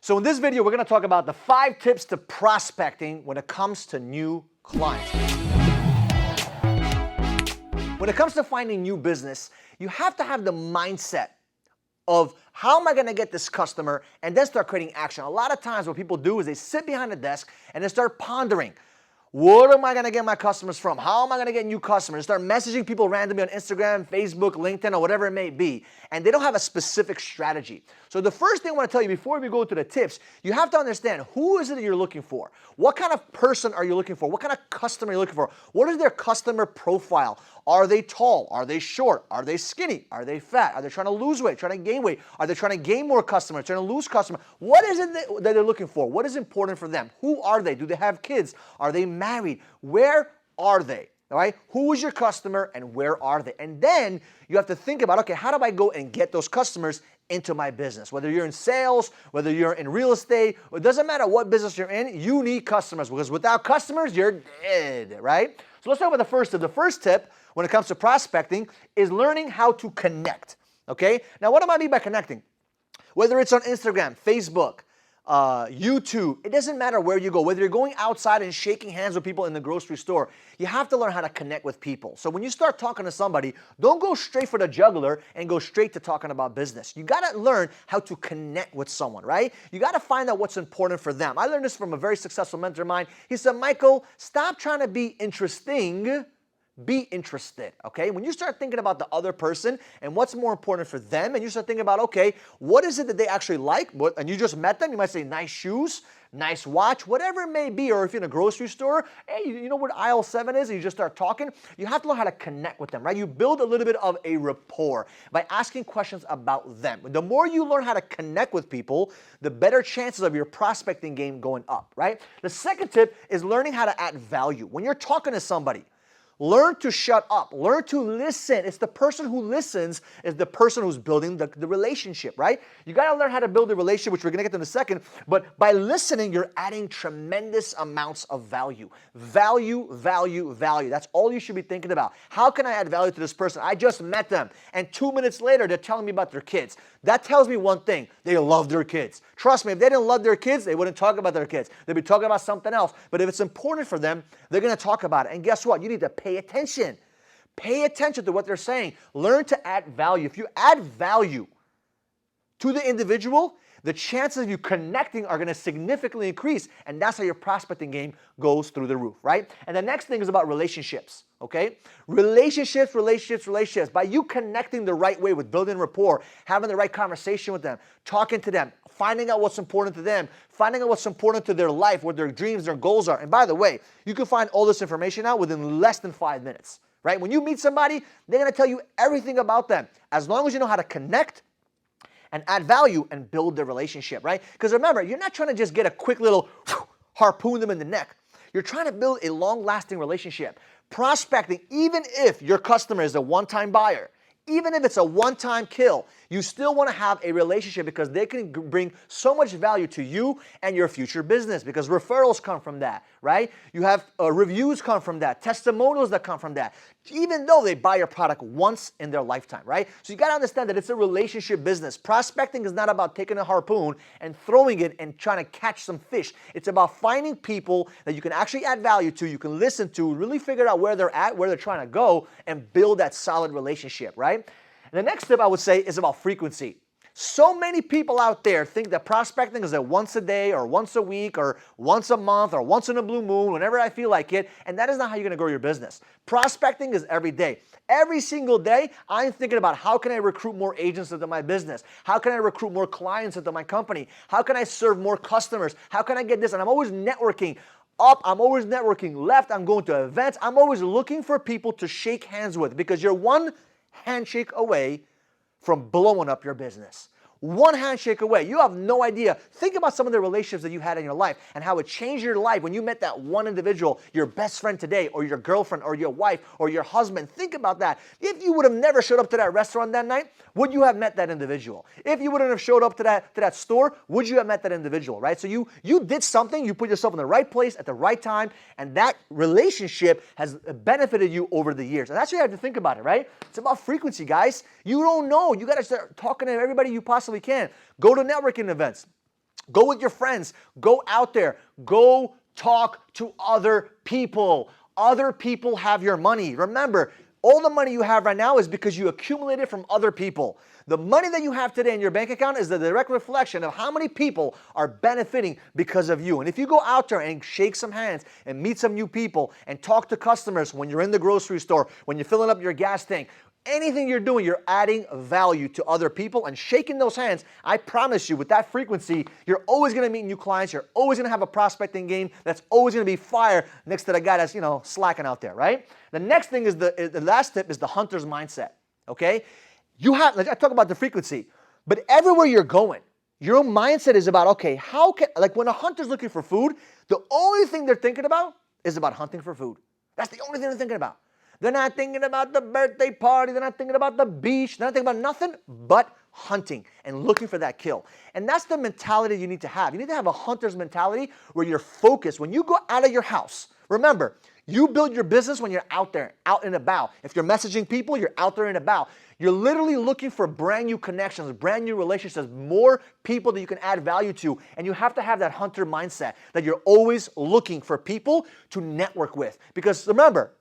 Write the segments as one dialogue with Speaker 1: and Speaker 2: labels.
Speaker 1: So in this video, we're going to talk about the 5 tips to prospecting when it comes to new clients. When it comes to finding new business, you have to have the mindset of how am I going to get this customer and then start creating action. A lot of times what people do is they sit behind a desk and they start pondering, what am I going to get my customers from? How am I going to get new customers? Start messaging people randomly on Instagram, Facebook, LinkedIn, or whatever it may be. And they don't have a specific strategy. So the first thing I want to tell you before we go to the tips, you have to understand who is it that you're looking for? What kind of person are you looking for? What kind of customer are you looking for? What is their customer profile? Are they tall? Are they short? Are they skinny? Are they fat? Are they trying to lose weight, trying to gain weight? Are they trying to gain more customers, trying to lose customers? What is it that they're looking for? What is important for them? Who are they? Do they have kids? Are they married? Where are they? All right? Who is your customer and where are they? And then you have to think about, okay, how do I go and get those customers into my business? Whether you're in sales, whether you're in real estate, it doesn't matter what business you're in, you need customers because without customers, you're dead, right? So let's talk about the first tip. The first tip when it comes to prospecting is learning how to connect, okay? Now, what do I mean by connecting? Whether it's on Instagram, Facebook, YouTube, it doesn't matter where you go. Whether you're going outside and shaking hands with people in the grocery store, you have to learn how to connect with people. So when you start talking to somebody, don't go straight for the jugular and go straight to talking about business. You got to learn how to connect with someone, right? You got to find out what's important for them. I learned this from a very successful mentor of mine. He said, Michael, stop trying to be interesting. Be interested, okay? When you start thinking about the other person and what's more important for them, and you start thinking about, okay, what is it that they actually like? And you just met them, you might say nice shoes, nice watch, whatever it may be. Or if you're in a grocery store, hey, you know what aisle 7 is? And you just start talking. You have to learn how to connect with them, right? You build a little bit of a rapport by asking questions about them. The more you learn how to connect with people, the better chances of your prospecting game going up, right? The second tip is learning how to add value. When you're talking to somebody, learn to shut up. Learn to listen. It's the person who listens is the person who's building the relationship, right? You got to learn how to build a relationship, which we're going to get to in a second. But by listening, you're adding tremendous amounts of value. Value, value, value. That's all you should be thinking about. How can I add value to this person? I just met them, and 2 minutes later, they're telling me about their kids. That tells me one thing. They love their kids. Trust me, if they didn't love their kids, they wouldn't talk about their kids. They'd be talking about something else. But if it's important for them, they're going to talk about it. And guess what? You need to pay attention. Pay attention to what they're saying. Learn to add value. If you add value to the individual, the chances of you connecting are going to significantly increase, and that's how your prospecting game goes through the roof, right? And the next thing is about relationships, okay? Relationships. By you connecting the right way with building rapport, having the right conversation with them, talking to them, finding out what's important to them, finding out what's important to their life, what their dreams, their goals are. And by the way, you can find all this information out within less than 5 minutes, right? When you meet somebody, they're going to tell you everything about them. As long as you know how to connect and add value and build the relationship, right? Because remember, you're not trying to just get a quick little harpoon them in the neck. You're trying to build a long-lasting relationship. Prospecting, even if your customer is a one-time buyer, even if it's a one-time kill, you still want to have a relationship because they can bring so much value to you and your future business because referrals come from that, right? You have reviews come from that, testimonials that come from that, even though they buy your product once in their lifetime, right? So you got to understand that it's a relationship business. Prospecting is not about taking a harpoon and throwing it and trying to catch some fish. It's about finding people that you can actually add value to, you can listen to, really figure out where they're at, where they're trying to go, and build that solid relationship, right? And the next tip I would say is about frequency. So many people out there think that prospecting is a once a day or once a week or once a month or once in a blue moon, whenever I feel like it, and that is not how you're going to grow your business. Prospecting is every day. Every single day, I'm thinking about how can I recruit more agents into my business? How can I recruit more clients into my company? How can I serve more customers? How can I get this? And I'm always networking. Up, I'm always networking. Left, I'm going to events. I'm always looking for people to shake hands with because you're one handshake away from blowing up your business. One handshake away. You have no idea. Think about some of the relationships that you had in your life and how it changed your life when you met that one individual, your best friend today, or your girlfriend, or your wife, or your husband. Think about that. If you would have never showed up to that restaurant that night, would you have met that individual? If you wouldn't have showed up to that store, would you have met that individual, right? So you did something, you put yourself in the right place at the right time, and that relationship has benefited you over the years. And that's what you have to think about it, right? It's about frequency, guys. You don't know. You got to start talking to everybody you possibly can. Go to networking events. Go with your friends. Go out there. Go talk to other people. Other people have your money. Remember, all the money you have right now is because you accumulated from other people. The money that you have today in your bank account is the direct reflection of how many people are benefiting because of you. And if you go out there and shake some hands and meet some new people and talk to customers when you're in the grocery store, when you're filling up your gas tank, anything you're doing, you're adding value to other people and shaking those hands. I promise you, with that frequency, you're always going to meet new clients. You're always going to have a prospecting game that's always going to be fire next to the guy that's, slacking out there, right? The next thing is the last tip is the hunter's mindset, okay? I talk about the frequency, but everywhere you're going, your mindset is about, okay, when a hunter's looking for food, the only thing they're thinking about is about hunting for food. That's the only thing they're thinking about. They're not thinking about the birthday party. They're not thinking about the beach. They're not thinking about nothing but hunting and looking for that kill. And that's the mentality you need to have. You need to have a hunter's mentality where you're focused. When you go out of your house, remember, you build your business when you're out there, out and about. If you're messaging people, you're out there and about. You're literally looking for brand new connections, brand new relationships, more people that you can add value to. And you have to have that hunter mindset that you're always looking for people to network with. Because remember,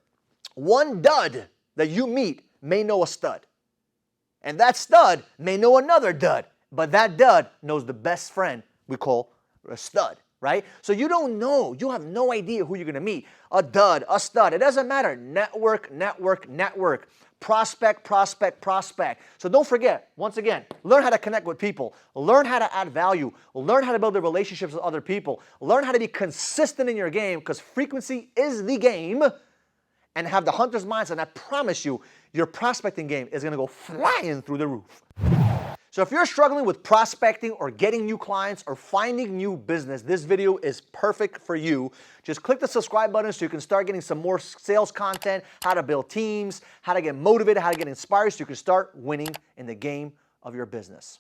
Speaker 1: one dud that you meet may know a stud. And that stud may know another dud. But that dud knows the best friend we call a stud, right? So you don't know. You have no idea who you're going to meet. A dud, a stud. It doesn't matter. Network, network, network. Prospect, prospect, prospect. So don't forget, once again, learn how to connect with people. Learn how to add value. Learn how to build the relationships with other people. Learn how to be consistent in your game because frequency is the game. And have the hunter's mindset, and I promise you, your prospecting game is going to go flying through the roof. So if you're struggling with prospecting or getting new clients or finding new business, this video is perfect for you. Just click the subscribe button so you can start getting some more sales content, how to build teams, how to get motivated, how to get inspired so you can start winning in the game of your business.